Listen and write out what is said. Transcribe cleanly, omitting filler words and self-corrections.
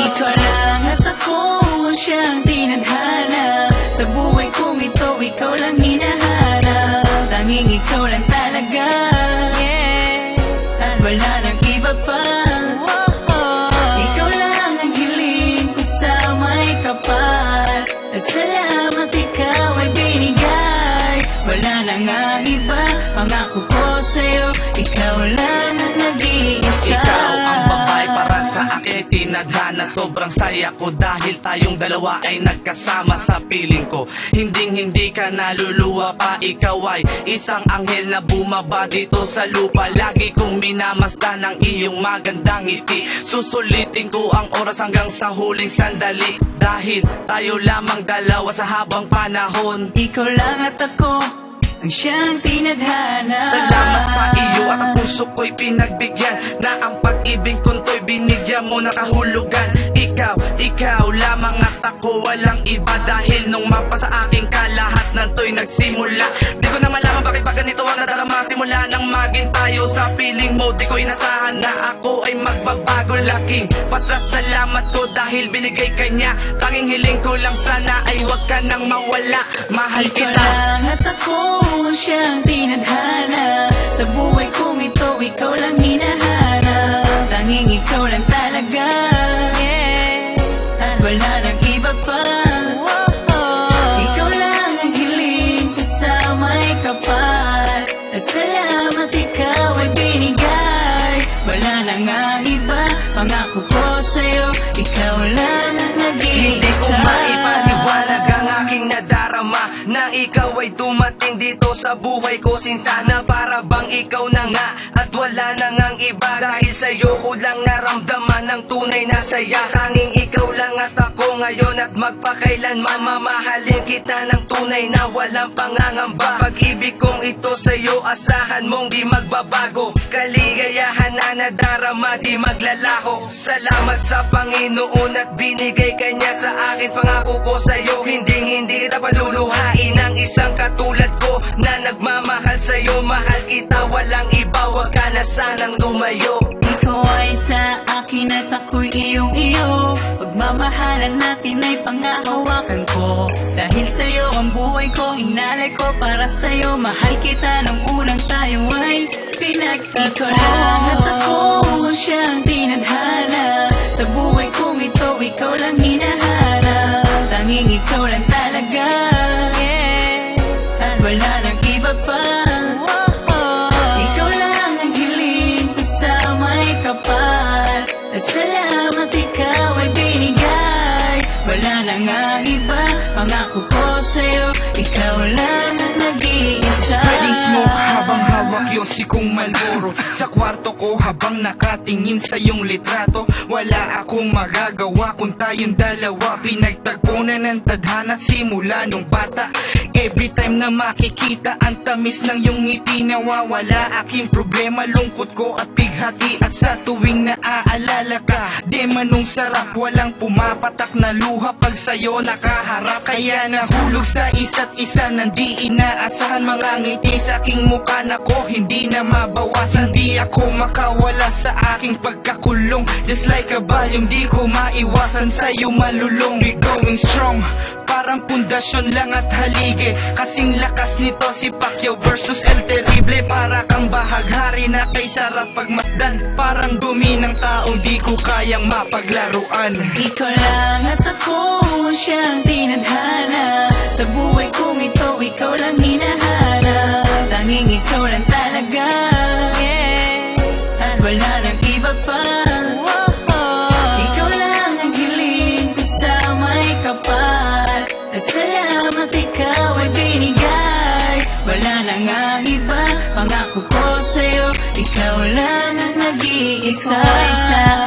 Ikaw lang at ako siyang tinadhana. Sa buhay kong ito, ikaw lang hinahanap. Tanging ikaw lang talaga, at wala nang iba pa. Ikaw lang ang hiling ko sa may kapal. At salamat ikaw ay binigay. Wala nang ang iba, pangako ko sa'yo, ikaw lang ang nag-iisa. Ikaw ang babae para sa akin tinadhana. Sobrang saya ko dahil tayong dalawa ay nagkasama sa piling ko. Hindi ka naluluwa pa, ikaw ay isang anghel na bumaba dito sa lupa. Lagi kong minamasdan ang iyong magandang ngiti. Susulitin ko ang oras hanggang sa huling sandali, dahil tayo lamang dalawa sa habang panahon. Ikaw lang at ako ang siyang tinadhana. Salamat sa iyo at ang puso ko'y pinagbigyan, na ang pag-ibig kong to'y binigyan mo na kahulugan. Ikaw lamang at ako, walang iba. Dahil nung mapa sa aking ka, lahat ng to'y nagsimula. Di ko na malaman bakit ba ganito ang nadarama. Simula nang maging tayo sa piling mo, di ko inasahan na ako ay magbabago. Laking pasasalamat ko dahil binigay ka niya. Tanging hiling ko lang sana ay wag ka nang mawala. Mahal Ikaw kita. lang at ako siyang tinadhana. Sa buhay kong ito, ikaw lang hinahanap. Tanging ikaw lang talaga, at wala nang iba pa. Ikaw lang ang hiling ko sa may kapal. At salamat ikaw ay binigay. Wala nang ang iba, pangako ko sa'yo, ikaw lang ang nag-iisa. Hindi ko maipaliwanag ang aking nadarama, na ikaw ay dumating dito sa buhay ko, sinta, na para bang ikaw na nga at wala na ngang iba. Dahil sa'yo ko lang naramdaman ang tunay na saya. Tanging ikaw lang at ako ngayon at magpakailanman. Mamahalin kita ng tunay na walang pangangamba. Pag-ibig kong ito sa'yo, asahan mong di magbabago. Kaligayahan na nadarama, di maglalaho. Salamat sa Panginoon at binigay kanya sa akin. Pangako ko sa'yo, hindi kita paluluhain. Ang isang katulad ko na nagmamahal sa'yo. Mahal kita, walang iba, wag ka na sanang lumayo. Ikaw ay sa akin at ako'y iyong-iyo. Pagmamahalan natin ay pangahawakan ko. Dahil sa'yo ang buhay ko, inalay ko para sa'yo. Mahal kita nung unang tayo ay pinag-ikaw lang at ako siyang tinadhana. Sa buhay kong ito, ikaw lang hinahanap. Tanging ikaw lang talaga, at wala nang iba pa. Ikaw lang ang hiling ko sa may kapal. At salamat ikaw ay binigay. Wala nang ang iba, pangako ko sa'yo, ikaw lang ang nag-iisa. Spreading smoke habang hawak yung sikong Malboro. Sa kwarto ko habang nakatingin sa iyong litrato. Wala akong magagawa kung tayong dalawa. Pinagtagpunan ng tadhana simula nung bata. Every time na makikita ang tamis ng iyong ngiti, nawawala aking problema, lungkot ko at pighati. At sa tuwing naaalala ka, di manong sarap. Walang pumapatak na luha pag sa'yo nakaharap. Kaya nahulog sa isa't isa ng di inaasahan. Mga ngiti sa aking mukha na ko hindi na mabawasan. Di ako makawala sa aking pagkakulong. Just like a volume, di ko maiwasan sa'yo malulong. We going strong, parang pundasyon lang at halige. Kasing lakas nito si Pacquiao versus El Terrible. Para kang bahaghari na kay sarap pagmasdan. Parang dumi ng taong di ko kayang mapaglaruan. Ikaw lang at ako siyang tinadhana. Sa buhay kong ito, ikaw lang hinahanap. Tanging ikaw lang talaga, at wala nang iba pa. Ikaw lang ang hiling ko sa may kapal. At salamat ikaw ay binigay. Wala nang ang iba, Pangako ko sa'yo, ikaw lang ang nag-iisa. Buhay sa